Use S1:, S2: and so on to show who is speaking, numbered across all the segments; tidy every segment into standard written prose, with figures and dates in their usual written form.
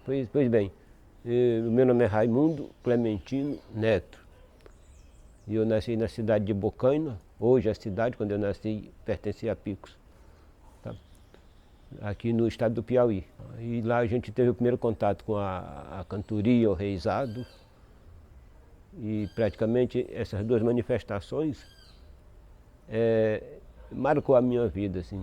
S1: Pois bem, o meu nome é Raimundo Clementino Neto. E eu nasci na cidade de Bocaina. Hoje a cidade, quando eu nasci, pertencia a Picos, tá? Aqui no estado do Piauí. E lá a gente teve o primeiro contato com a cantoria, o reizado. E praticamente essas duas manifestações marcou a minha vida, assim.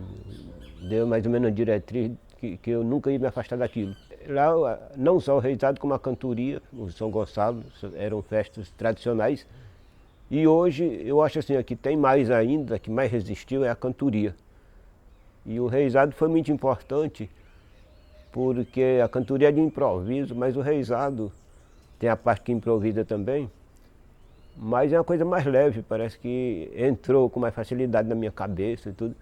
S1: Deu mais ou menos uma diretriz que eu nunca ia me afastar daquilo. Lá, não só o reizado como a cantoria, o São Gonçalo, eram festas tradicionais. E hoje eu acho assim, que tem mais ainda, que mais resistiu é a cantoria. E o reizado foi muito importante, porque a cantoria é de improviso, mas o reizado tem a parte que improvisa também, mas é uma coisa mais leve, parece que entrou com mais facilidade na minha cabeça e tudo.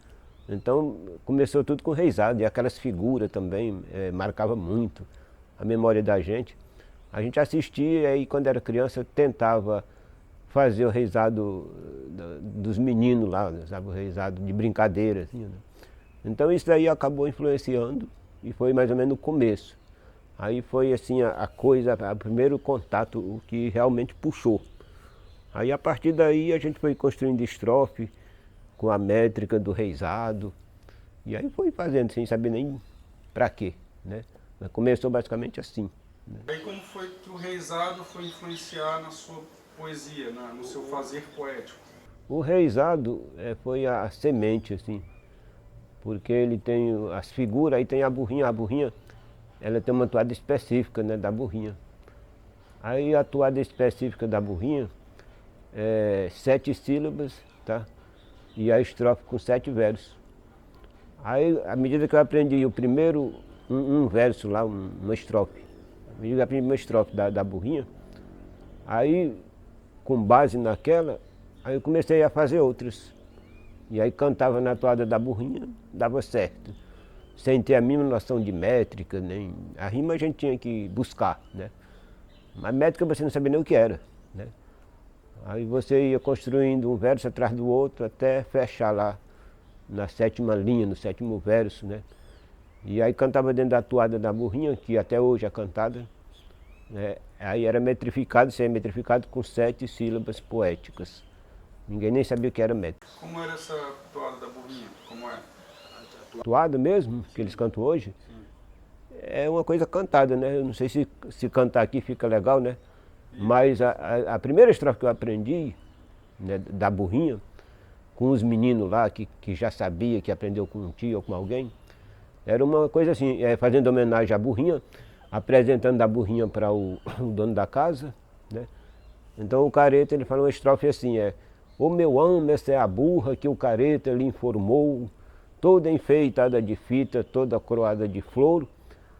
S1: Então começou tudo com o reizado, e aquelas figuras também marcava muito a memória da gente. A gente assistia e aí quando era criança tentava fazer o reizado dos meninos lá, sabe? O reizado de brincadeira, assim, né? Então isso daí acabou influenciando e foi mais ou menos no começo. Aí foi assim a coisa, o primeiro contato, o que realmente puxou. Aí a partir daí a gente foi construindo estrofe com a métrica do reizado. E aí foi fazendo sem saber nem pra quê, né? Mas começou basicamente assim, né?
S2: Aí como foi que o reizado foi influenciar na sua poesia, no seu fazer poético?
S1: O reizado foi a semente, assim, porque ele tem as figuras, aí tem a burrinha ela tem uma toada específica, né, da burrinha. Aí a toada específica da burrinha é 7 sílabas, tá? E a estrofe com 7 versos. Aí, à medida que eu aprendi o primeiro, um verso lá, uma estrofe, à medida que eu aprendi uma estrofe da burrinha, aí, com base naquela, aí eu comecei a fazer outras. E aí cantava na toada da burrinha, dava certo. Sem ter a mínima noção de métrica, nem... A rima a gente tinha que buscar, né? Mas métrica você não sabia nem o que era, né? Aí você ia construindo um verso atrás do outro até fechar lá na 7ª linha, no 7º verso, né? E aí cantava dentro da toada da burrinha, que até hoje é cantada, né? Aí era metrificado, seria metrificado com 7 sílabas poéticas. Ninguém nem sabia o que era métrica.
S2: Como era essa toada da burrinha? Como é?
S1: Toada mesmo, que eles cantam hoje, é uma coisa cantada, né? Eu não sei se cantar aqui fica legal, né? Mas a primeira estrofe que eu aprendi, né, da burrinha, com os meninos lá que já sabia, que aprendeu com um tio ou com alguém, era uma coisa assim, fazendo homenagem à burrinha, apresentando a burrinha para o dono da casa, né? Então o careta ele fala uma estrofe assim, ô meu amo, essa é a burra que o careta lhe informou, toda enfeitada de fita, toda coroada de flor,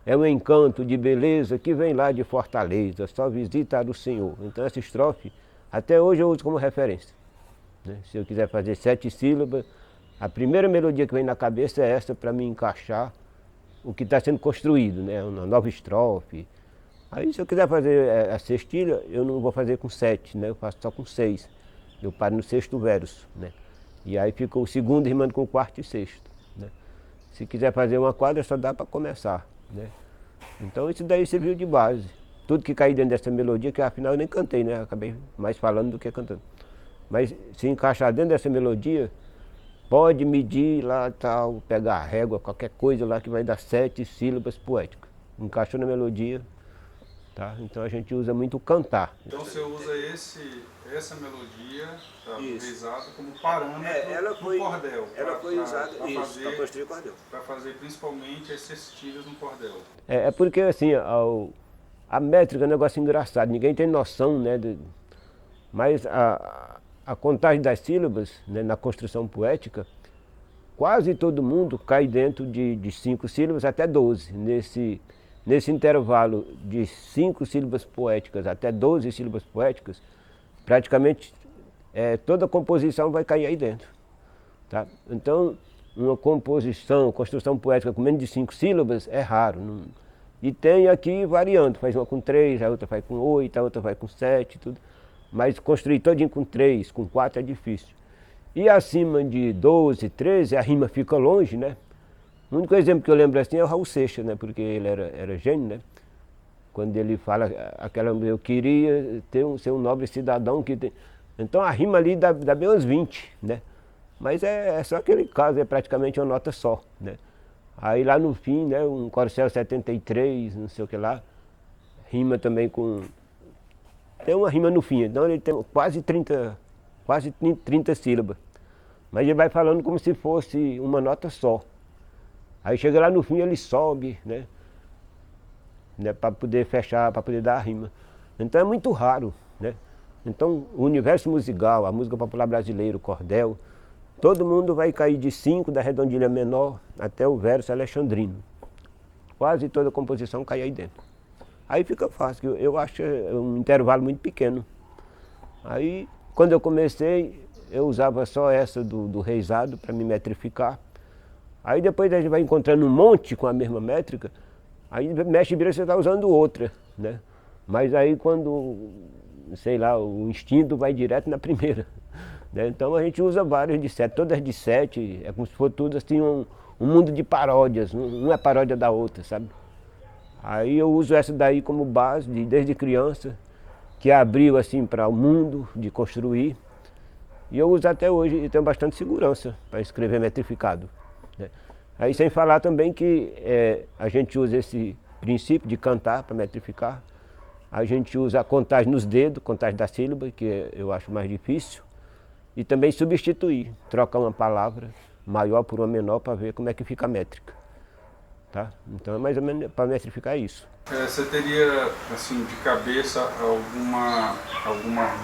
S1: é um encanto de beleza que vem lá de Fortaleza, só visitar o Senhor. Então essa estrofe, até hoje eu uso como referência, né? Se eu quiser fazer 7 sílabas, a primeira melodia que vem na cabeça é essa para me encaixar o que está sendo construído, né? Uma nova estrofe. Aí se eu quiser fazer a sextilha, eu não vou fazer com 7, né? Eu faço só com 6. Eu paro no 6º verso, né? E aí fica o segundo rimando com o 4º e 6º, né? Se quiser fazer uma quadra, só dá para começar, né? Então isso daí serviu de base. Tudo que caiu dentro dessa melodia, que afinal eu nem cantei, né? Acabei mais falando do que cantando. Mas se encaixar dentro dessa melodia, pode medir lá tal, pegar a régua, qualquer coisa lá que vai dar 7 sílabas poéticas. Encaixou na melodia, tá? Então a gente usa muito o cantar.
S2: Então você usa essa melodia do reizado como parâmetro no cordel.
S1: Ela foi usada para construir o cordel.
S2: Para fazer principalmente as cestilhas no cordel.
S1: É porque assim, a métrica é um negócio engraçado, ninguém tem noção, né? Mas a contagem das sílabas, né, na construção poética, quase todo mundo cai dentro de 5 sílabas até 12. Nesse intervalo de 5 sílabas poéticas até 12 sílabas poéticas, praticamente toda a composição vai cair aí dentro, tá? Então, uma construção poética com menos de 5 sílabas é raro. E tem aqui variando, faz uma com 3, a outra faz com 8, a outra vai com 7, tudo. Mas construir todinho com 3, com 4 é difícil. E acima de 12, 13, a rima fica longe, né? O único exemplo que eu lembro assim é o Raul Seixas, né? Porque ele era gênio, né? quando ele fala aquela, eu queria ser um nobre cidadão que tem. Então a rima ali dá bem uns 20, né? Mas é só aquele caso, é praticamente uma nota só, né? Aí lá no fim, né, um Corcel 73, não sei o que lá, rima também com... Tem uma rima no fim, então ele tem quase 30 sílabas. Mas ele vai falando como se fosse uma nota só. Aí chega lá no fim ele sobe, né? Para poder fechar, para poder dar a rima. Então é muito raro, né? Então o universo musical, a música popular brasileira, o cordel, todo mundo vai cair de 5 da redondilha menor até o verso alexandrino. Quase toda a composição cai aí dentro. Aí fica fácil, eu acho um intervalo muito pequeno. Aí quando eu comecei, eu usava só essa do reizado para me metrificar. Aí depois a gente vai encontrando um monte com a mesma métrica, aí mexe e vira, você está usando outra, né? Mas aí quando, sei lá, o instinto vai direto na primeira, né? Então a gente usa várias de 7, todas de 7, é como se fosse tudo assim um mundo de paródias, uma é paródia da outra, sabe? Aí eu uso essa daí como base, desde criança, que abriu assim para o mundo de construir. E eu uso até hoje e tenho bastante segurança para escrever metrificado, né? Aí sem falar também que a gente usa esse princípio de cantar para metrificar. A gente usa a contagem nos dedos, contagem da sílaba, que eu acho mais difícil. E também substituir, trocar uma palavra maior por uma menor para ver como é que fica a métrica. Tá? Então é mais ou menos para metrificar isso.
S2: Você teria, assim, de cabeça alguma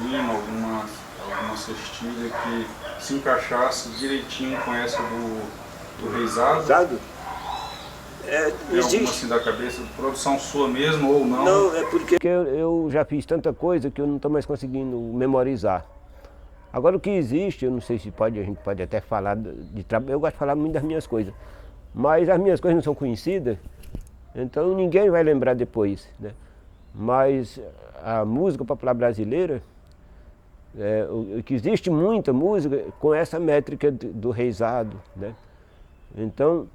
S2: rima, alguma cestilha que se encaixasse direitinho com essa do reizado?
S1: Reizado?
S2: Tem alguma assim da cabeça, produção sua mesmo ou não?
S1: Não, é porque eu já fiz tanta coisa que eu não estou mais conseguindo memorizar. Agora o que existe, eu não sei se a gente pode até falar de trabalho, eu gosto de falar muito das minhas coisas. Mas as minhas coisas não são conhecidas, então ninguém vai lembrar depois, né? Mas a música popular brasileira, que existe muita música com essa métrica do reizado, né? Então,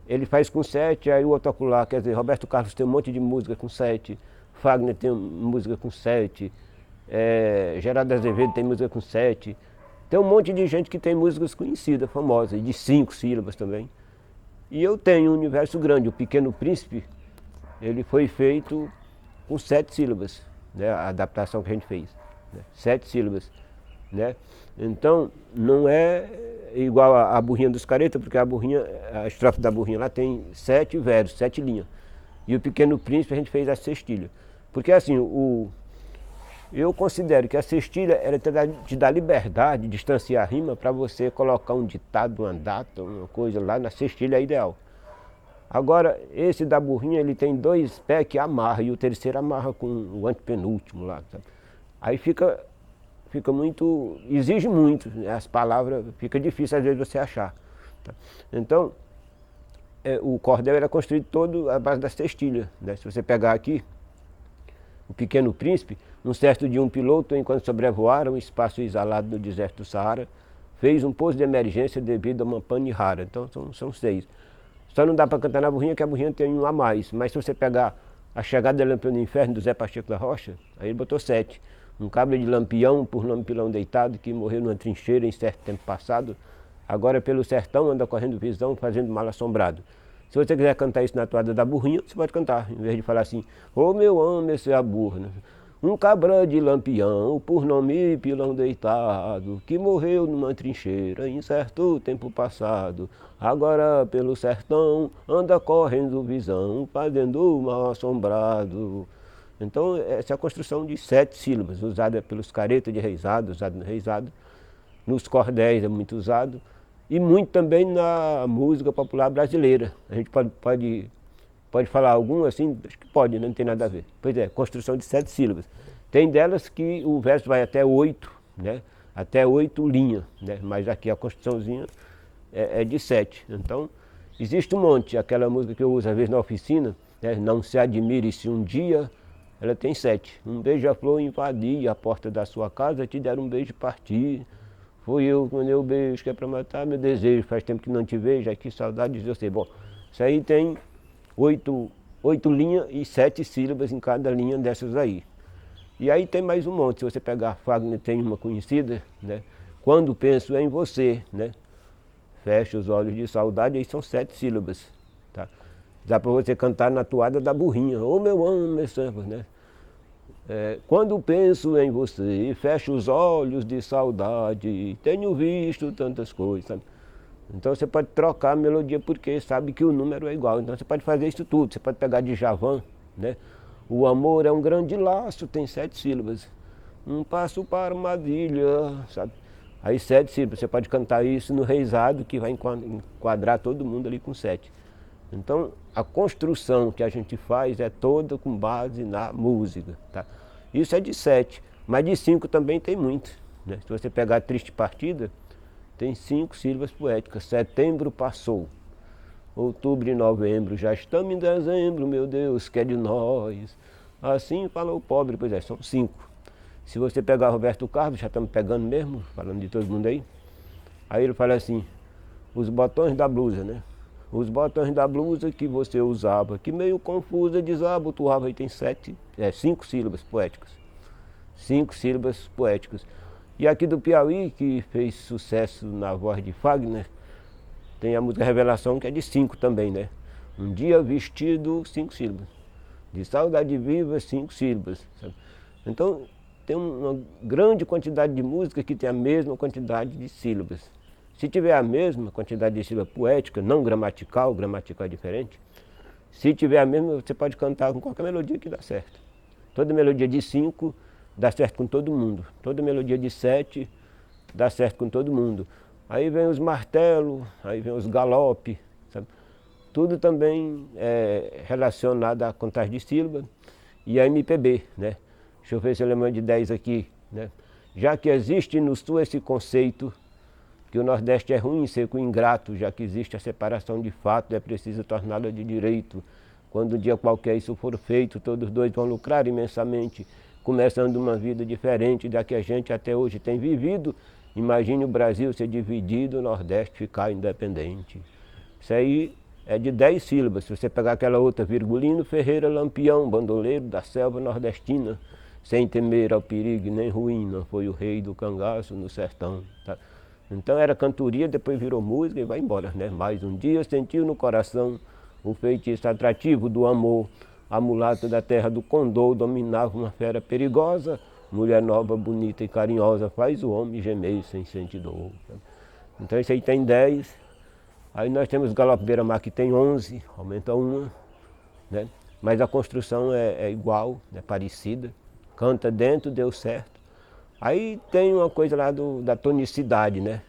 S1: ele faz com 7, aí o outro ocular, quer dizer, Roberto Carlos tem um monte de música com 7, Fagner tem música com 7, Geraldo Azevedo tem música com 7, tem um monte de gente que tem músicas conhecidas, famosas, de 5 sílabas também. E eu tenho um universo grande, o Pequeno Príncipe, ele foi feito com 7 sílabas, né, a adaptação que a gente fez, né, 7 sílabas, né? Então não é igual a Burrinha dos Caretas, porque a estrofe da Burrinha lá tem 7 versos, 7 linhas. E o Pequeno Príncipe a gente fez a cestilha. Porque assim, eu considero que a cestilha ela te dá liberdade de distanciar a rima para você colocar um ditado, uma data, uma coisa lá na cestilha é ideal. Agora, esse da Burrinha, ele tem 2 pés que amarra e o terceiro amarra com o antepenúltimo lá, sabe? Aí fica muito, exige muito, né? As palavras, fica difícil às vezes você achar. Tá? Então, o cordel era construído todo à base da cestilha, né? Se você pegar aqui, o Pequeno Príncipe, um certo dia um piloto, enquanto sobrevoara um espaço exalado no deserto do Saara, fez um pouso de emergência devido a uma pane rara. Então são 6. Só não dá para cantar na Burrinha, que a Burrinha tem um a mais. Mas se você pegar A Chegada da Lampião do Inferno, do Zé Pacheco da Rocha, aí ele botou 7. Um cabra de Lampião, por nome Pilão Deitado, que morreu numa trincheira em certo tempo passado, agora pelo sertão anda correndo visão, fazendo mal assombrado. Se você quiser cantar isso na toada da Burrinha, você pode cantar, em vez de falar assim, ô meu amo, esse é a burra. Um cabra de Lampião, por nome Pilão Deitado, que morreu numa trincheira em certo tempo passado, agora pelo sertão anda correndo visão, fazendo mal assombrado. Então essa é a construção de 7 sílabas, usada pelos caretas de reizado, usada no reizado, nos cordéis é muito usado, e muito também na música popular brasileira. A gente pode falar algum assim? Acho que pode, né? Não tem nada a ver. Pois é, construção de 7 sílabas. Tem delas que o verso vai até 8, né? Até 8 linhas, né? Mas aqui a construçãozinha é de 7. Então, existe um monte. Aquela música que eu uso às vezes na oficina, né? Não se admire se um dia, ela tem 7. Um beija-flor invadir a porta da sua casa, te deram um beijo e partir. Foi eu quando eu beijo, que é para matar meu desejo. Faz tempo que não te vejo, que saudades de você. Bom, isso aí tem 8 8 linhas e 7 sílabas em cada linha dessas aí. E aí tem mais um monte, se você pegar Fagner, tem uma conhecida, né? Quando penso em você, né? Fecha os olhos de saudade, aí são 7 sílabas, tá? Dá para você cantar na toada da burrinha, ô meu amo, meu samba, né? Quando penso em você, fecho os olhos de saudade, tenho visto tantas coisas, sabe? Então você pode trocar a melodia porque sabe que o número é igual. Então você pode fazer isso tudo, você pode pegar Djavan, né? O amor é um grande laço, tem 7 sílabas. Um passo para uma ilha, sabe? Aí 7 sílabas, você pode cantar isso no reizado que vai enquadrar todo mundo ali com 7. Então a construção que a gente faz é toda com base na música, tá? Isso é de 7, mas de 5 também tem muito, né? Se você pegar Triste Partida, tem 5 sílabas poéticas. Setembro passou, outubro e novembro, já estamos em dezembro, meu Deus, que é de nós. Assim fala o pobre, pois é, são 5. Se você pegar Roberto Carlos, já estamos pegando mesmo, falando de todo mundo aí ele fala assim, os botões da blusa, né? Os botões da blusa que você usava, que meio confusa desabotoava, aí tem 5 sílabas poéticas. 5 sílabas poéticas. E aqui do Piauí, que fez sucesso na voz de Fagner, tem a música Revelação, que é de 5 também, né? Um dia vestido, 5 sílabas. De saudade viva, 5 sílabas. Sabe? Então, tem uma grande quantidade de música que tem a mesma quantidade de sílabas. Se tiver a mesma quantidade de sílaba poética, não gramatical é diferente, se tiver a mesma, você pode cantar com qualquer melodia que dá certo. Toda melodia de 5 dá certo com todo mundo. Toda melodia de 7 dá certo com todo mundo. Aí vem os martelos, aí vem os galope, sabe? Tudo também é relacionado à contagem de sílaba e a MPB, né? Deixa eu ver se eu lembro de 10 aqui, né? Já que existe no Sul esse conceito que o Nordeste é ruim, seco e ingrato, já que existe a separação de fato, é preciso torná-la de direito. Quando um dia qualquer isso for feito, todos dois vão lucrar imensamente, começando uma vida diferente da que a gente até hoje tem vivido. Imagine o Brasil ser dividido, o Nordeste ficar independente. Isso aí é de 10 sílabas. Se você pegar aquela outra, Virgulino Ferreira Lampião, bandoleiro da selva nordestina, sem temer ao perigo nem ruína, foi o rei do cangaço no sertão. Tá? Então era cantoria, depois virou música e vai embora, né? Mais um dia sentiu no coração o feitiço atrativo do amor. A mulata da terra do Condor dominava uma fera perigosa. Mulher nova, bonita e carinhosa, faz o homem gemer sem sentir dor. Então isso aí tem 10. Aí nós temos Galope Beira-Mar que tem 11, aumenta uma, né? Mas a construção é igual, é parecida. Canta dentro, deu certo. Aí tem uma coisa lá da tonicidade, né?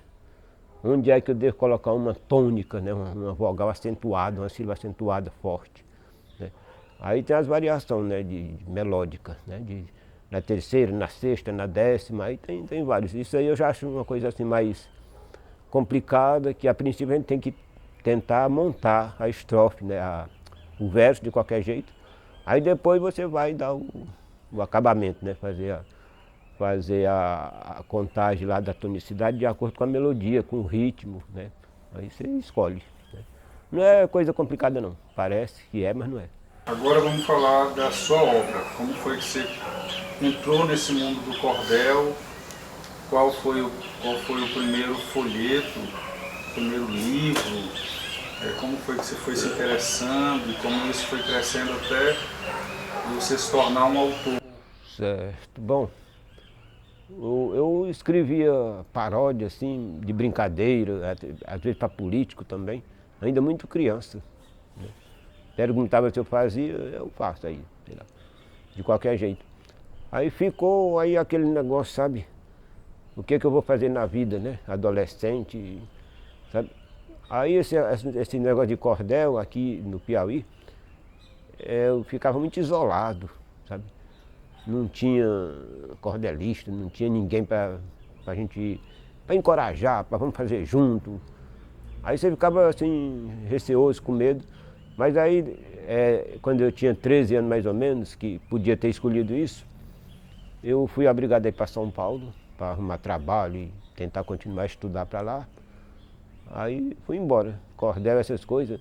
S1: Onde é que eu devo colocar uma tônica, né? Uma vogal acentuada, uma sílaba acentuada forte, né? Aí tem as variações, né? de melódica, né? Na terceira, na sexta, na décima, aí tem vários. Isso aí eu já acho uma coisa assim mais complicada, que a princípio a gente tem que tentar montar a estrofe, né? O verso de qualquer jeito. Aí depois você vai dar o acabamento, né? Fazer a contagem lá da tonicidade de acordo com a melodia, com o ritmo, né? Aí você escolhe, né? Não é coisa complicada não, parece que é, mas não é.
S2: Agora vamos falar da sua obra. Como foi que você entrou nesse mundo do cordel? Qual foi o primeiro folheto, o primeiro livro? Como foi que você foi se interessando e como isso foi crescendo até você se tornar um autor?
S1: Certo. Bom, eu escrevia paródia assim, de brincadeira, às vezes para político também, ainda muito criança, né? Perguntava se eu fazia, eu faço aí, sei lá, de qualquer jeito. Aí ficou aí aquele negócio, sabe? O que eu vou fazer na vida, né? Adolescente, sabe? Aí esse negócio de cordel aqui no Piauí, eu ficava muito isolado, sabe? Não tinha cordelista, não tinha ninguém para a gente, para encorajar, para vamos fazer junto. Aí você ficava assim, receoso, com medo. Mas aí, quando eu tinha 13 anos mais ou menos, que podia ter escolhido isso, eu fui obrigado a ir para São Paulo, para arrumar trabalho e tentar continuar a estudar para lá. Aí fui embora, cordel, essas coisas.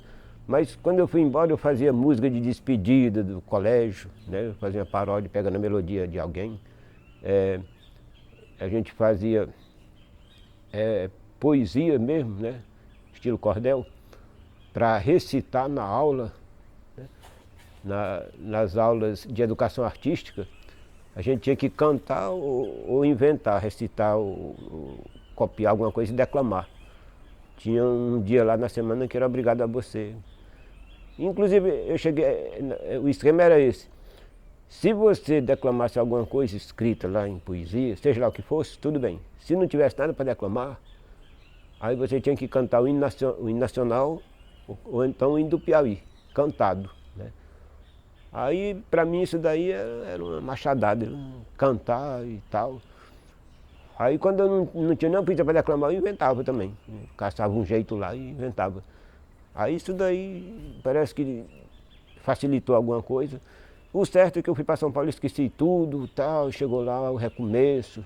S1: Mas quando eu fui embora, eu fazia música de despedida do colégio, né? Eu fazia paródia, pegando a melodia de alguém. A gente fazia poesia mesmo, né? Estilo cordel, para recitar na aula, né? Nas aulas de educação artística. A gente tinha que cantar ou inventar, recitar, ou copiar alguma coisa e declamar. Tinha um dia lá na semana que era obrigado a você. Inclusive, o esquema era esse. Se você declamasse alguma coisa escrita lá em poesia, seja lá o que fosse, tudo bem. Se não tivesse nada para declamar, aí você tinha que cantar o hino nacional ou então o hino do Piauí, cantado, né? Aí, para mim, isso daí era uma machadada, cantar e tal. Aí, quando eu não tinha nem poesia para declamar, eu inventava também. Caçava um jeito lá e inventava. Aí, isso daí parece que facilitou alguma coisa. O certo é que eu fui para São Paulo, esqueci tudo e tal, chegou lá o recomeço.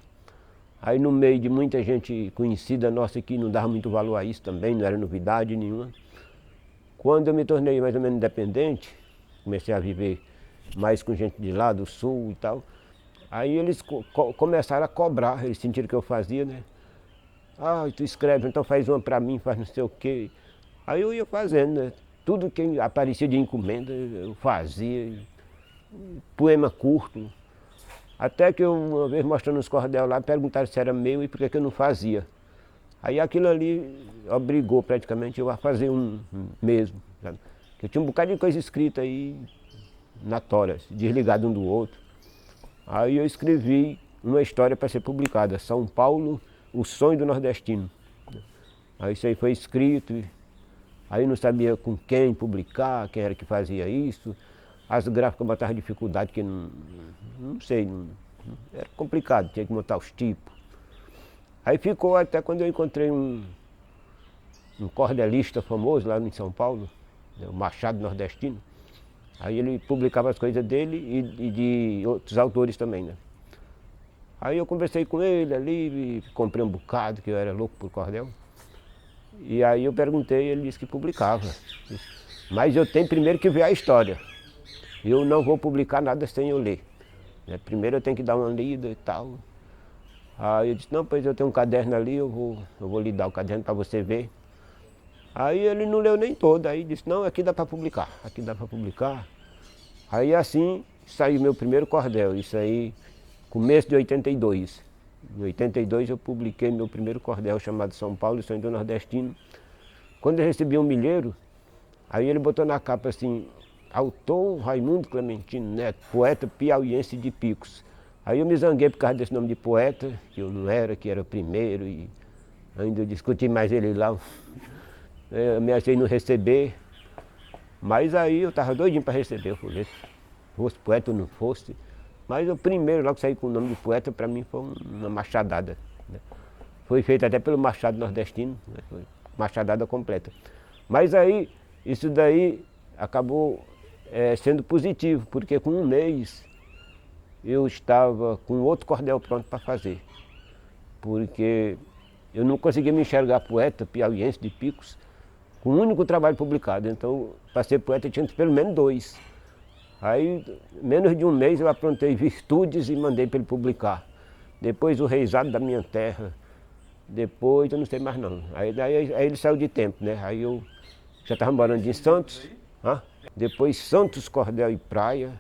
S1: Aí, no meio de muita gente conhecida nossa que não dava muito valor a isso também, não era novidade nenhuma. Quando eu me tornei mais ou menos independente, comecei a viver mais com gente de lá, do sul e tal, aí eles começaram a cobrar, eles sentiram que eu fazia, né? Ah, tu escreve, então faz uma pra mim, faz não sei o quê. Aí eu ia fazendo, né? Tudo que aparecia de encomenda eu fazia, poema curto. Até que eu, uma vez mostrando os cordel lá, perguntaram se era meu e por que eu não fazia. Aí aquilo ali obrigou praticamente eu a fazer um mesmo, sabe? Eu tinha um bocado de coisa escrita aí na tora, desligado um do outro. Aí eu escrevi uma história para ser publicada, São Paulo, o sonho do nordestino. Aí isso aí foi escrito, aí não sabia com quem publicar, quem era que fazia isso. As gráficas botavam dificuldade, que não sei, era complicado, tinha que montar os tipos. Aí ficou até quando eu encontrei um cordelista famoso lá em São Paulo, o Machado Nordestino. Aí ele publicava as coisas dele e de outros autores também, né? Aí eu conversei com ele ali, comprei um bocado, que eu era louco por cordel. E aí eu perguntei, ele disse que publicava. Mas eu tenho primeiro que ver a história. Eu não vou publicar nada sem eu ler, né? Primeiro eu tenho que dar uma lida e tal. Aí eu disse, não, pois eu tenho um caderno ali, eu vou lhe dar o caderno para você ver. Aí ele não leu nem todo, aí disse, não, aqui dá para publicar, aqui dá para publicar. Aí assim saiu meu primeiro cordel, isso aí, começo de 82. Em 82 eu publiquei meu primeiro cordel chamado São Paulo, o sonho do nordestino. Quando eu recebi um milheiro, aí ele botou na capa assim, autor Raimundo Clementino Neto, poeta piauiense de Picos. Aí eu me zanguei por causa desse nome de poeta, que eu não era, que era o primeiro, e ainda discuti mais ele lá. Eu ameacei não receber, mas aí eu estava doidinho para receber, eu falei, fosse poeta ou não fosse. Mas o primeiro logo que saí com o nome de poeta, para mim foi uma machadada, né? Foi feito até pelo Machado Nordestino, né? Foi machadada completa. Mas aí, isso daí acabou sendo positivo, porque com um mês eu estava com outro cordel pronto para fazer. Porque eu não conseguia me enxergar poeta piauiense de Picos com um único trabalho publicado. Então, para ser poeta, eu tinha pelo menos 2. Aí, menos de um mês, eu aprontei Virtudes e mandei para ele publicar. Depois, O Reisado da Minha Terra. Depois, eu não sei mais não. Aí ele saiu de tempo, né? Aí eu já estava morando em Santos. Depois, Santos, Cordel e Praia.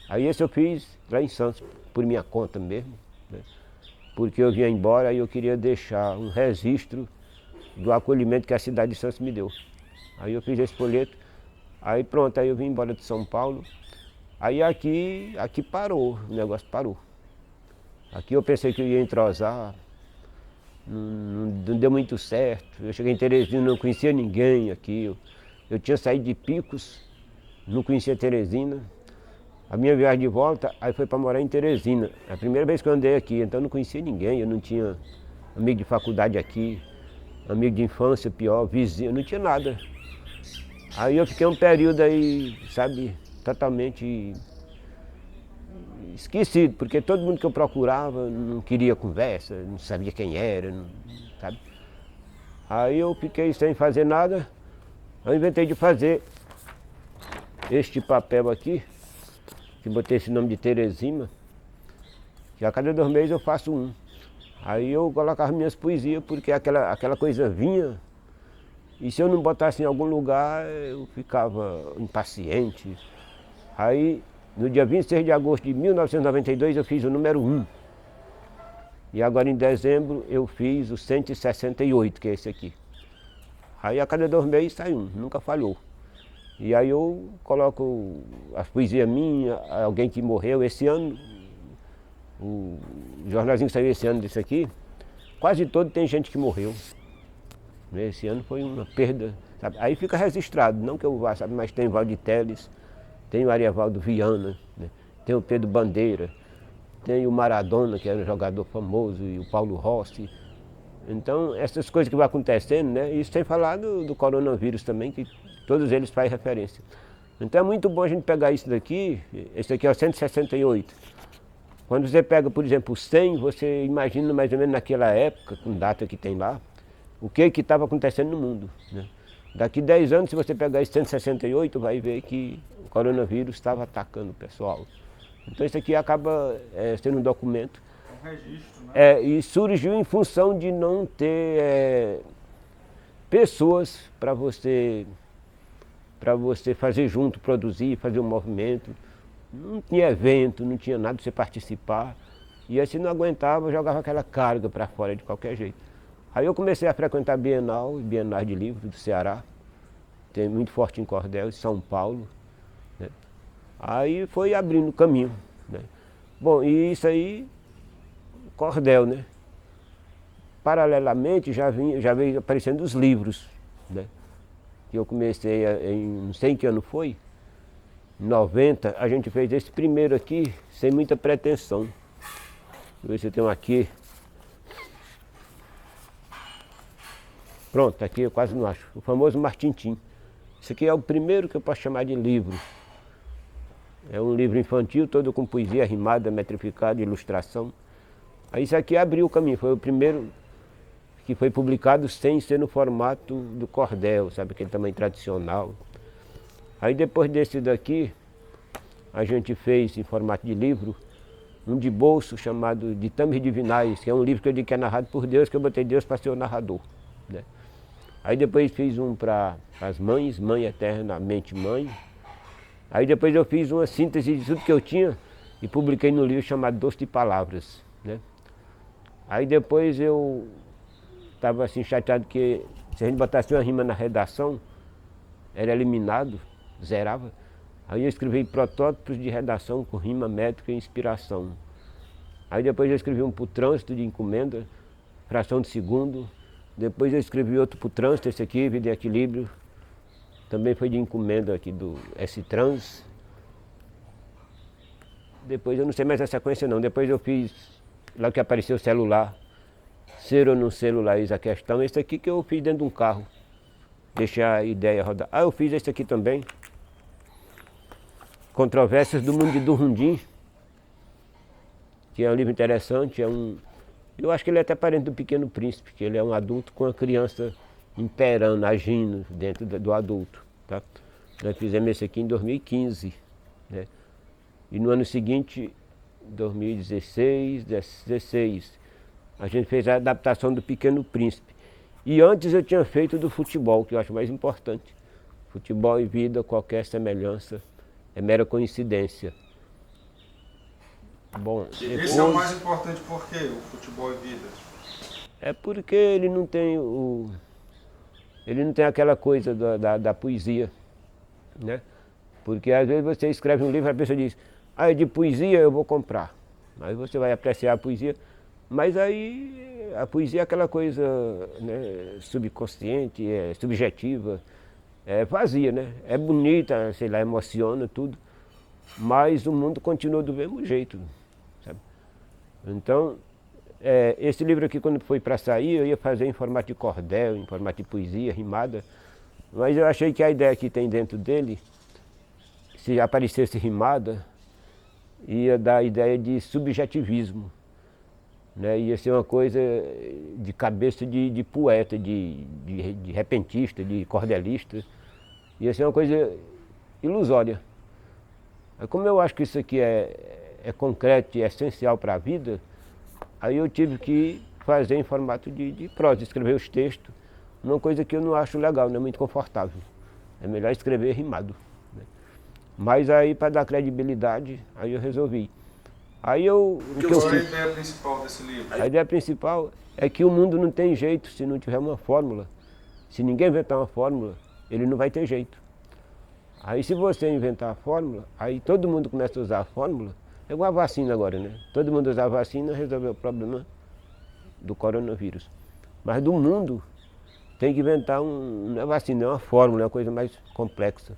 S1: Aí esse eu fiz lá em Santos, por minha conta mesmo, né? Porque eu vinha embora e eu queria deixar um registro do acolhimento que a cidade de Santos me deu. Aí eu fiz esse folheto, aí pronto, aí eu vim embora de São Paulo. Aí aqui parou, o negócio parou. Aqui eu pensei que eu ia entrosar, não deu muito certo. Eu cheguei em Teresina, não conhecia ninguém aqui. Eu tinha saído de Picos, não conhecia Teresina. A minha viagem de volta, aí foi para morar em Teresina. É a primeira vez que eu andei aqui, então eu não conhecia ninguém, eu não tinha amigo de faculdade aqui, amigo de infância, pior, vizinho, eu não tinha nada. Aí eu fiquei um período aí, sabe, totalmente esquecido, porque todo mundo que eu procurava não queria conversa, não sabia quem era, sabe. Aí eu fiquei sem fazer nada, Eu inventei de fazer este papel aqui, que botei esse nome de Teresina, que a cada 2 meses eu faço um. Aí eu colocava minhas poesias, porque aquela coisa vinha, e se eu não botasse em algum lugar, eu ficava impaciente. Aí, no dia 26 de agosto de 1992, eu fiz o número 1. E agora em dezembro eu fiz o 168, que é esse aqui. Aí a cada 2 meses sai um, nunca falhou. E aí eu coloco as poesias minhas, alguém que morreu esse ano, o jornalzinho que saiu esse ano desse aqui, quase todo tem gente que morreu. Esse ano foi uma perda, sabe? Aí fica registrado, não que eu vá, sabe? Mas tem Valdir Teles, tem o Arievaldo Viana, né? Tem o Pedro Bandeira, tem o Maradona, que era um jogador famoso, e o Paulo Rossi. Então, essas coisas que vão acontecendo, né? Isso sem falar do coronavírus também, que todos eles fazem referência. Então é muito bom a gente pegar isso daqui, esse daqui é o 168. Quando você pega, por exemplo, o 100, você imagina mais ou menos naquela época, com data que tem lá, o que estava acontecendo no mundo, né? Daqui 10 anos, se você pegar esse 168, vai ver que o coronavírus estava atacando o pessoal. Então isso aqui acaba sendo um documento.
S2: Um registro, né?
S1: E surgiu em função de não ter pessoas para você fazer junto, produzir, fazer um movimento. Não tinha evento, não tinha nada para você participar. E aí se não aguentava, jogava aquela carga para fora de qualquer jeito. Aí eu comecei a frequentar a Bienais de Livros do Ceará, tem muito forte em Cordel, em São Paulo, né? Aí foi abrindo caminho, né? Bom, e isso aí, Cordel, né? Paralelamente já veio aparecendo os livros, né? Que eu comecei não sei em que ano foi, em 90, a gente fez esse primeiro aqui, sem muita pretensão. Deixa eu ver se eu tenho aqui. Pronto, aqui eu quase não acho. O famoso Martintim. Isso aqui é o primeiro que eu posso chamar de livro. É um livro infantil, todo com poesia rimada, metrificada, ilustração. Aí isso aqui abriu o caminho, foi o primeiro que foi publicado sem ser no formato do cordel, sabe, aquele tamanho tradicional. Aí depois desse daqui, a gente fez em formato de livro, um de bolso chamado Ditames Divinais, que é um livro que eu digo que é narrado por Deus, que eu botei Deus para ser o narrador, né? Aí depois fiz um para as mães, Mãe Eternamente Mãe. Aí depois eu fiz uma síntese de tudo que eu tinha e publiquei no livro chamado Doce de Palavras, né? Aí depois eu estava assim chateado que se a gente botasse uma rima na redação, era eliminado, zerava. Aí eu escrevi protótipos de redação com rima, métrica e inspiração. Aí depois eu escrevi um para o trânsito de encomenda, fração de segundo. Depois eu escrevi outro para o trânsito, esse aqui, Vida em Equilíbrio. Também foi de encomenda aqui do S-Trans. Depois eu não sei mais a sequência não. Depois eu fiz, lá que apareceu o celular. Ser ou não celular, eis a questão. Esse aqui que eu fiz dentro de um carro. Deixar a ideia rodar. Ah, eu fiz esse aqui também. Controvérsias do Mundo de Durundim. Que é um livro interessante, eu acho que ele é até parente do Pequeno Príncipe, que ele é um adulto com a criança imperando, agindo dentro do adulto, tá? Nós fizemos esse aqui em 2015, né? E no ano seguinte, 2016, 16, a gente fez a adaptação do Pequeno Príncipe. E antes eu tinha feito do futebol, que eu acho mais importante. Futebol e vida, qualquer semelhança é mera coincidência. Bom,
S2: esse é o mais importante porque o futebol e vida.
S1: É porque ele não tem aquela coisa da poesia, né? Porque às vezes você escreve um livro e a pessoa diz, é de poesia, eu vou comprar. Aí você vai apreciar a poesia, mas aí a poesia é aquela coisa, né, subconsciente, subjetiva, é vazia, né? É bonita, sei lá, emociona tudo, mas o mundo continua do mesmo jeito, sabe? Então, esse livro aqui, quando foi para sair, eu ia fazer em formato de cordel, em formato de poesia, rimada, mas eu achei que a ideia que tem dentro dele, se aparecesse rimada, ia dar a ideia de subjetivismo, né? Ia ser uma coisa de cabeça de poeta, de repentista, de cordelista, ia ser uma coisa ilusória. Aí, como eu acho que isso aqui é concreto e é essencial para a vida, aí eu tive que fazer em formato de prosa, escrever os textos, uma coisa que eu não acho legal, não é muito confortável. É melhor escrever rimado, né? Mas aí, para dar credibilidade, aí eu resolvi. Aí eu...
S2: Qual é a ideia principal desse livro?
S1: A ideia principal é que o mundo não tem jeito se não tiver uma fórmula. Se ninguém inventar uma fórmula, ele não vai ter jeito. Aí se você inventar a fórmula, aí todo mundo começa a usar a fórmula, é igual a vacina agora, né? Todo mundo usa a vacina e resolveu o problema do coronavírus. Mas do mundo tem que inventar não é vacina, é uma fórmula, é uma coisa mais complexa.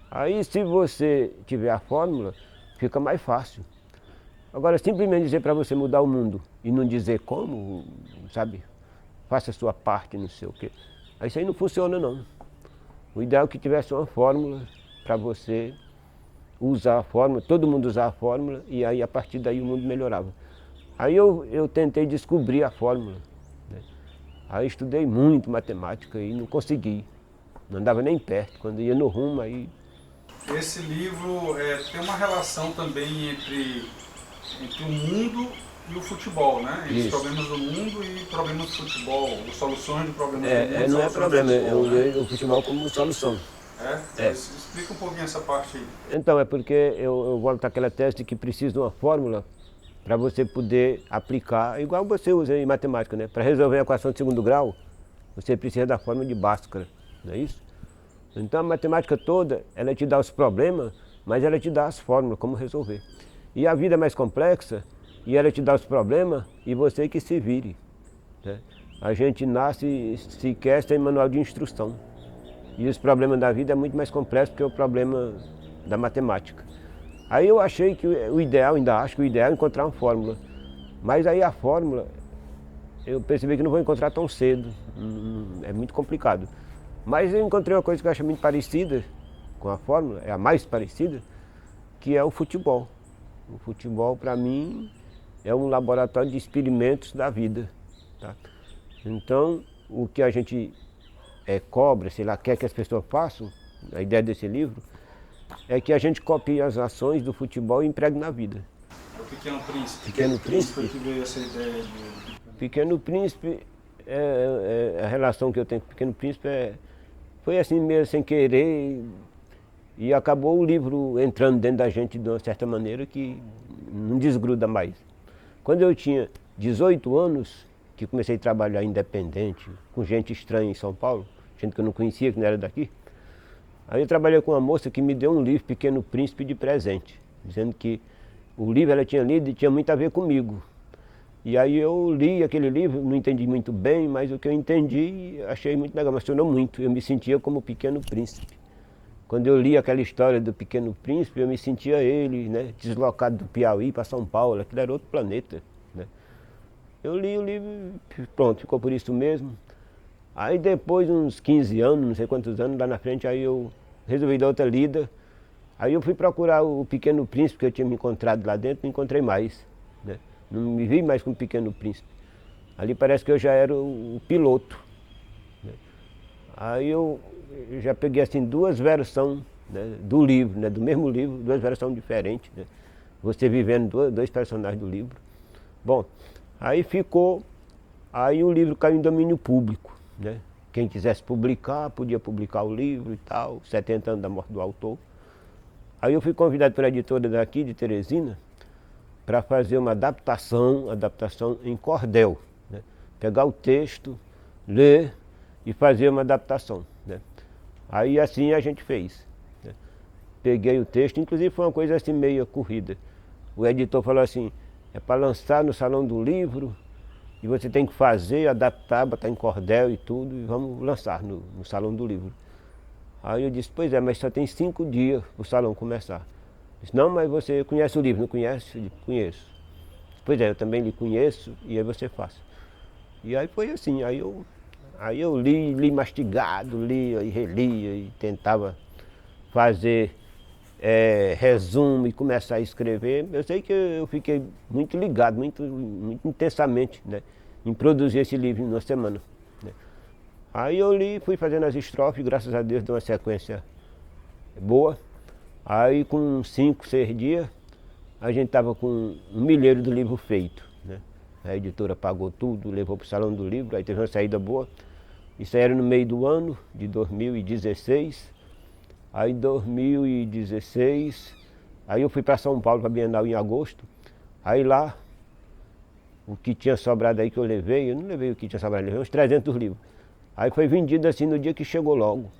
S1: Aí se você tiver a fórmula, fica mais fácil. Agora, simplesmente dizer para você mudar o mundo e não dizer como, sabe? Faça a sua parte, não sei o quê. Aí isso aí não funciona, não. O ideal é que tivesse uma fórmula para você usar a fórmula, todo mundo usar a fórmula, e aí a partir daí o mundo melhorava. Aí eu tentei descobrir a fórmula, né? Aí estudei muito matemática e não consegui. Não andava nem perto. Quando ia no rumo, aí...
S2: Esse livro tem uma relação também entre o mundo e o futebol, né? Os problemas do mundo e problemas do futebol, as soluções de problemas do mundo.
S1: Não é problema, eu leio o futebol como solução.
S2: Explica um pouquinho essa parte aí.
S1: Então, é porque eu volto àquela tese de que precisa de uma fórmula para você poder aplicar, igual você usa em matemática, né? Para resolver a equação de segundo grau, você precisa da fórmula de Bhaskara, não é isso? Então a matemática toda, ela te dá os problemas, mas ela te dá as fórmulas, como resolver. E a vida é mais complexa, e ela te dá os problemas, e você que se vire, né? A gente nasce sequer sem manual de instrução. E os problemas da vida é muito mais complexo que o problema da matemática. Aí eu achei que o ideal, ainda acho que o ideal é encontrar uma fórmula. Mas aí a fórmula, eu percebi que não vou encontrar tão cedo, é muito complicado. Mas eu encontrei uma coisa que eu acho muito parecida com a fórmula, é a mais parecida, que é o futebol. O futebol, para mim, é um laboratório de experimentos da vida, tá? Então, o que a gente cobra, sei lá, quer que as pessoas façam, a ideia desse livro, é que a gente copie as ações do futebol e empregue na vida.
S2: É o Pequeno Príncipe.
S1: Pequeno Príncipe?
S2: Que veio essa ideia
S1: Pequeno Príncipe, a relação que eu tenho com o Pequeno Príncipe foi assim mesmo, sem querer, e acabou o livro entrando dentro da gente de uma certa maneira que não desgruda mais. Quando eu tinha 18 anos, que comecei a trabalhar independente, com gente estranha em São Paulo, gente que eu não conhecia, que não era daqui, aí eu trabalhei com uma moça que me deu um livro, Pequeno Príncipe, de presente, dizendo que o livro ela tinha lido e tinha muito a ver comigo. E aí eu li aquele livro, não entendi muito bem, mas o que eu entendi, achei muito legal, me emocionou muito. Eu me sentia como o Pequeno Príncipe. Quando eu li aquela história do Pequeno Príncipe, eu me sentia ele, né, deslocado do Piauí para São Paulo, aquilo era outro planeta, né? Eu li o livro, pronto, ficou por isso mesmo. Aí depois, uns 15 anos, não sei quantos anos, lá na frente, aí eu resolvi dar outra lida. Aí eu fui procurar o Pequeno Príncipe, que eu tinha me encontrado lá dentro, não encontrei mais, né? Não me vi mais como Pequeno Príncipe. Ali parece que eu já era o piloto, né? Aí eu já peguei assim duas versões, né, do livro, né, do mesmo livro, duas versões diferentes, né? Você vivendo dois personagens do livro. Bom, aí o livro caiu em domínio público, né? Quem quisesse publicar, podia publicar o livro e tal, 70 anos da morte do autor. Aí eu fui convidado pela editora daqui, de Teresina, para fazer uma adaptação em cordel, né? Pegar o texto, ler e fazer uma adaptação, né? Aí assim a gente fez, né? Peguei o texto, inclusive foi uma coisa assim meio corrida. O editor falou assim, é para lançar no Salão do Livro, e você tem que fazer, adaptar, botar em cordel e tudo, e vamos lançar no Salão do Livro. Aí eu disse, pois é, mas só tem 5 dias para o salão começar. Disse, não, mas você conhece o livro, não conhece? Eu disse, conheço. Pois é, eu também lhe conheço, e aí você faz. E aí foi assim, aí eu li mastigado, lia e relia, e tentava fazer resumo e começar a escrever. Eu sei que eu fiquei muito ligado, muito intensamente, né, em produzir esse livro em uma semana, né. Aí eu li, fui fazendo as estrofes, graças a Deus deu uma sequência boa. Aí com 5, 6 dias, a gente estava com 1 milheiro do livro feito, né? A editora pagou tudo, levou para o Salão do Livro, aí teve uma saída boa. Isso aí era no meio do ano de 2016. Aí em 2016, aí eu fui para São Paulo, para a Bienal em agosto. Aí lá, o que tinha sobrado aí que eu levei, eu não levei o que tinha sobrado, eu levei uns 300 livros. Aí foi vendido assim no dia que chegou logo.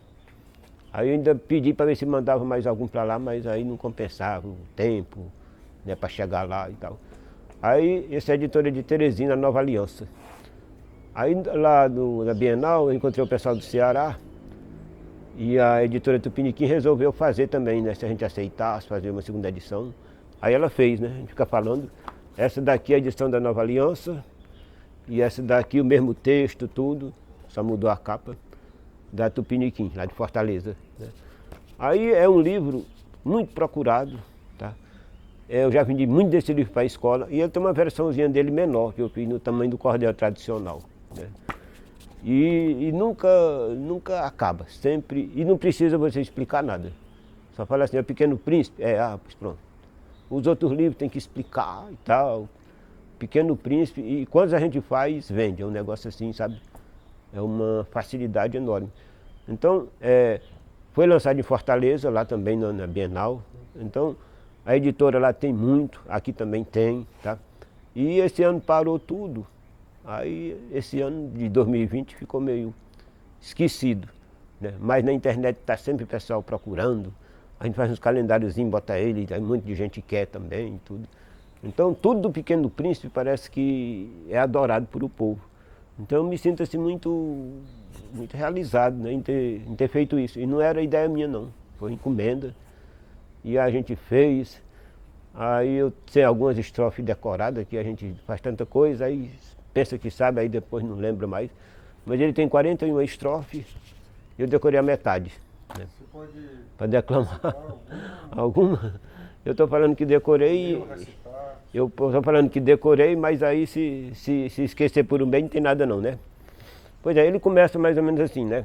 S1: Aí eu ainda pedi para ver se mandava mais algum para lá, mas aí não compensava o tempo, né, para chegar lá e tal. Aí essa editora de Teresina, Nova Aliança. Aí lá na Bienal eu encontrei o pessoal do Ceará e a editora Tupiniquim resolveu fazer também, né, se a gente aceitasse fazer uma segunda edição. Aí ela fez, né, a gente fica falando. Essa daqui é a edição da Nova Aliança e essa daqui o mesmo texto, tudo, só mudou a capa, da Tupiniquim, lá de Fortaleza, né? Aí é um livro muito procurado, tá? Eu já vendi muito desse livro para a escola e ele tem uma versãozinha dele menor, que eu fiz no tamanho do cordel tradicional, né? E nunca acaba, sempre, e não precisa você explicar nada. Só fala assim, é o Pequeno Príncipe, pois pronto. Os outros livros tem que explicar e tal, Pequeno Príncipe, e quando a gente faz, vende, é um negócio assim, sabe? É uma facilidade enorme. Então, foi lançado em Fortaleza, lá também na Bienal. Então, a editora lá tem muito, aqui também tem, tá? E esse ano parou tudo. Aí, esse ano de 2020 ficou meio esquecido, né? Mas na internet está sempre o pessoal procurando. A gente faz uns calendáriozinhos, bota ele, aí muita de gente quer também, tudo. Então, tudo do Pequeno Príncipe parece que é adorado por o povo. Então eu me sinto assim muito realizado, né, em ter feito isso. E não era ideia minha não, foi encomenda. E a gente fez. Aí eu tenho algumas estrofes decoradas, que a gente faz tanta coisa, aí pensa que sabe, aí depois não lembra mais. Mas ele tem 41 estrofes, e eu decorei a metade, né? Você pode para declamar alguma? Eu estou falando que decorei. Eu estou falando que decorei, mas aí se esquecer por um bem não tem nada não, né? Pois é, ele começa mais ou menos assim, né?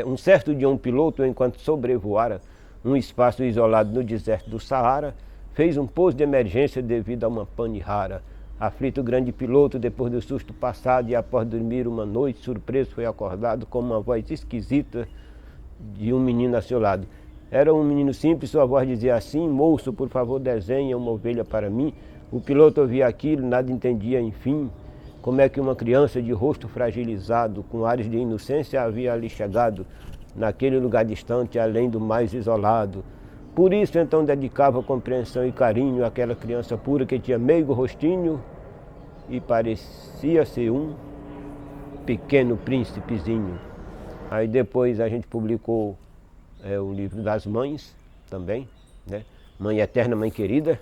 S1: Um certo dia um piloto, enquanto sobrevoara um espaço isolado no deserto do Saara, fez um pouso de emergência devido a uma pane rara. Aflito o grande piloto, depois do susto passado e após dormir uma noite, surpreso foi acordado com uma voz esquisita de um menino a seu lado. Era um menino simples, sua voz dizia assim: moço, por favor, desenha uma ovelha para mim. O piloto ouvia aquilo, nada entendia, enfim. Como é que uma criança de rosto fragilizado, com ares de inocência, havia ali chegado, naquele lugar distante, além do mais isolado. Por isso, então, dedicava compreensão e carinho àquela criança pura que tinha meigo rostinho e parecia ser um pequeno príncipezinho. Aí depois a gente publicou o livro das mães também, né? Mãe Eterna, Mãe Querida,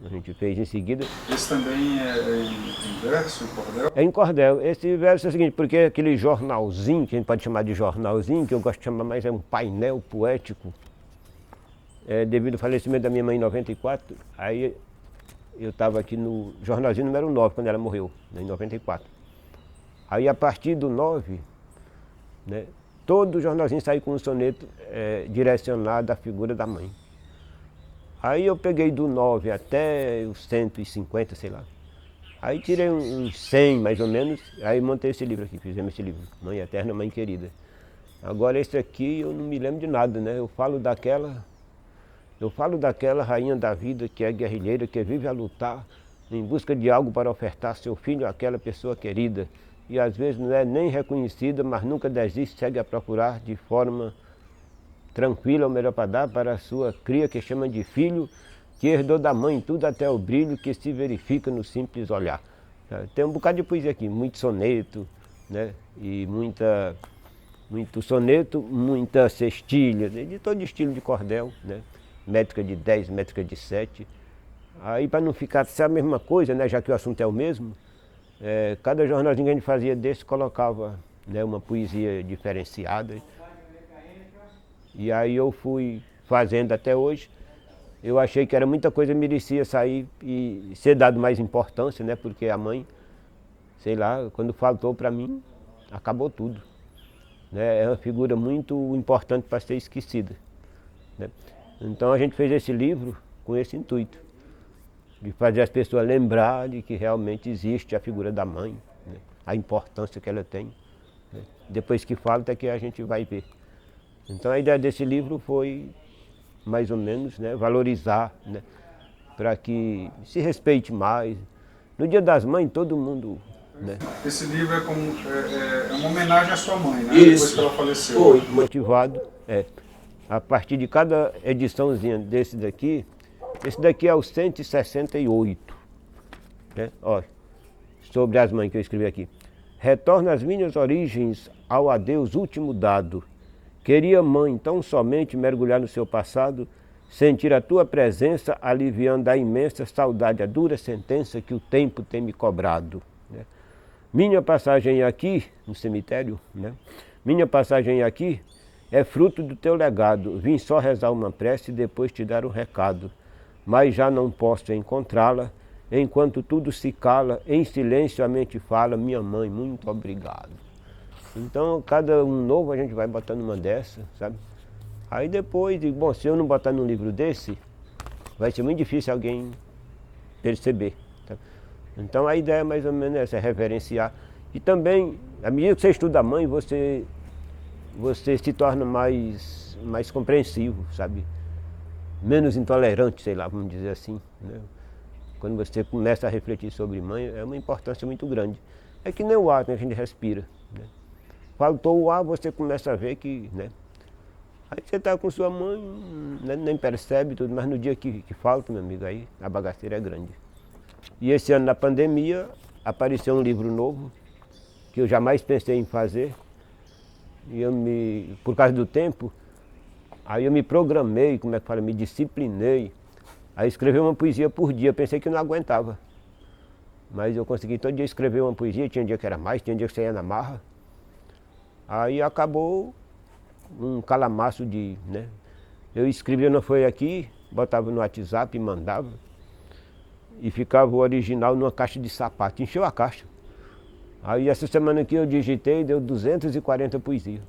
S1: a gente fez em seguida.
S2: Esse também é em verso, em cordel?
S1: É em cordel. Esse verso é o seguinte, porque aquele jornalzinho, que a gente pode chamar de jornalzinho, que eu gosto de chamar mais, é um painel poético, devido ao falecimento da minha mãe em 94, aí eu estava aqui no jornalzinho número 9, quando ela morreu, né, em 94. Aí a partir do 9, né, todo jornalzinho saiu com um soneto direcionado à figura da mãe. Aí eu peguei do 9 até os 150, sei lá. Aí tirei uns 100 mais ou menos, aí montei esse livro aqui, fizemos esse livro, Mãe Eterna, Mãe Querida. Agora esse aqui eu não me lembro de nada, né? Eu falo daquela rainha da vida que é guerrilheira, que vive a lutar em busca de algo para ofertar seu filho àquela pessoa querida. E às vezes não é nem reconhecida, mas nunca desiste, segue a procurar de forma tranquila o melhor para dar para a sua cria que chama de filho, que herdou da mãe tudo até o brilho que se verifica no simples olhar. Tem um bocado de poesia aqui, muito soneto, né? E muito soneto, muita cestilha, de todo estilo de cordel, né? Métrica de 10, métrica de 7. Aí para não ficar a mesma coisa, né? Já que o assunto é o mesmo, cada jornalzinho que a gente fazia desse colocava, né, uma poesia diferenciada. E aí eu fui fazendo até hoje. Eu achei que era muita coisa, merecia sair e ser dado mais importância, né? Porque a mãe, sei lá, quando faltou para mim, acabou tudo. Né? É uma figura muito importante para ser esquecida. Né? Então a gente fez esse livro com esse intuito, de fazer as pessoas lembrar de que realmente existe a figura da mãe, né? A importância que ela tem. Né? Depois que fala, até que a gente vai ver. Então a ideia desse livro foi, mais ou menos, né, valorizar, né, para que se respeite mais. No Dia das Mães, todo mundo... Né?
S2: Esse livro é uma homenagem à sua mãe, né?
S1: Isso.
S2: Depois que ela faleceu.
S1: Foi motivado, a partir de cada ediçãozinha desse daqui, esse daqui é o 168, né? Ó, sobre as mães que eu escrevi aqui. Retorno às minhas origens, ao adeus último dado. Queria, mãe, tão somente mergulhar no seu passado, sentir a tua presença, aliviando a imensa saudade, a dura sentença que o tempo tem me cobrado. Né? Minha passagem aqui, no cemitério, né? Minha passagem aqui é fruto do teu legado. Vim só rezar uma prece e depois te dar um recado. Mas já não posso encontrá-la, enquanto tudo se cala, em silêncio a mente fala, minha mãe, muito obrigado. Então, cada um novo a gente vai botando uma dessa, sabe? Aí depois, bom, se eu não botar num livro desse, vai ser muito difícil alguém perceber. Tá? Então a ideia mais ou menos é essa, é reverenciar. E também, à medida que você estuda a mãe, você se torna mais compreensivo, sabe? Menos intolerante, sei lá, vamos dizer assim. Né? Quando você começa a refletir sobre mãe, é uma importância muito grande. É que nem o ar, né, que a gente respira. Né? Faltou o ar, você começa a ver que... Né? Aí você está com sua mãe, né, nem percebe tudo, mas no dia que falta, meu amigo, aí a bagaceira é grande. E esse ano, na pandemia, apareceu um livro novo, que eu jamais pensei em fazer. E por causa do tempo, aí eu me programei, como é que fala, me disciplinei a escrever uma poesia por dia. Eu pensei que não aguentava. Mas eu consegui todo dia escrever uma poesia, tinha dia que era mais, tinha dia que você ia na marra. Aí acabou um calamaço de, né? Eu escrevia não foi aqui, botava no WhatsApp e mandava. E ficava o original numa caixa de sapato, encheu a caixa. Aí essa semana aqui eu digitei, deu 240 poesias.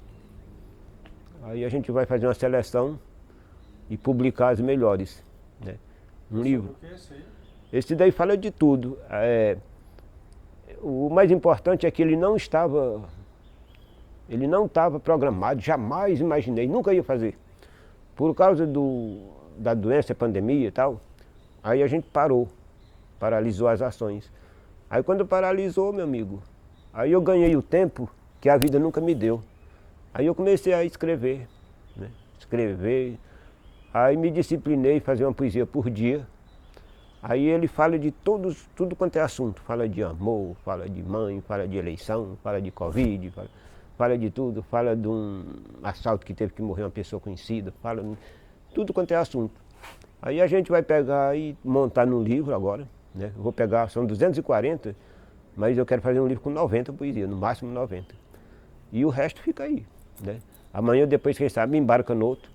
S1: Aí a gente vai fazer uma seleção e publicar as melhores, né? Um livro. Esse daí fala de tudo. O mais importante é que ele não estava programado, jamais imaginei, nunca ia fazer. Por causa da doença, pandemia e tal, aí a gente paralisou as ações. Aí quando paralisou, meu amigo, aí eu ganhei o tempo que a vida nunca me deu. Aí eu comecei a escrever, né? Escrever, aí me disciplinei, fazer uma poesia por dia. Aí ele fala de tudo quanto é assunto, fala de amor, fala de mãe, fala de eleição, fala de Covid, fala de tudo, fala de um assalto que teve que morrer uma pessoa conhecida, fala tudo quanto é assunto. Aí a gente vai pegar e montar num livro agora, né? Eu vou pegar, são 240, mas eu quero fazer um livro com 90 poesias, no máximo 90. E o resto fica aí, né? Amanhã, depois, quem sabe, embarca no outro.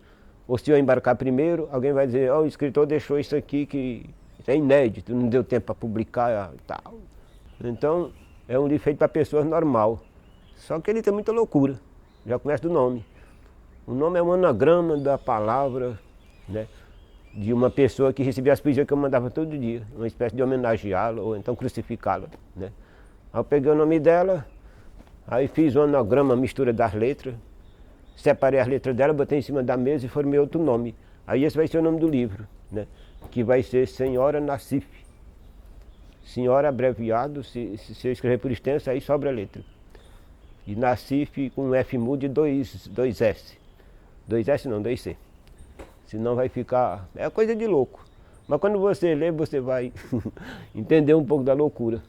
S1: Ou se eu embarcar primeiro, alguém vai dizer, o escritor deixou isso aqui que é inédito, não deu tempo para publicar e tal. Então, é um livro feito para pessoas normal. Só que ele tem muita loucura, já começa do nome. O nome é um anagrama da palavra, né, de uma pessoa que recebia as poesias que eu mandava todo dia, uma espécie de homenageá-la ou então crucificá-la. Né. Aí eu peguei o nome dela, aí fiz um anagrama, mistura das letras, separei as letras dela, botei em cima da mesa e formei outro nome. Aí esse vai ser o nome do livro, né, que vai ser Senhora Nassif. Senhora abreviado, se eu escrever por extenso, aí sobra a letra. E Nassif com um F mudo e dois S. 2S não, 2C. Senão vai ficar... É coisa de louco. Mas quando você lê, você vai entender um pouco da loucura.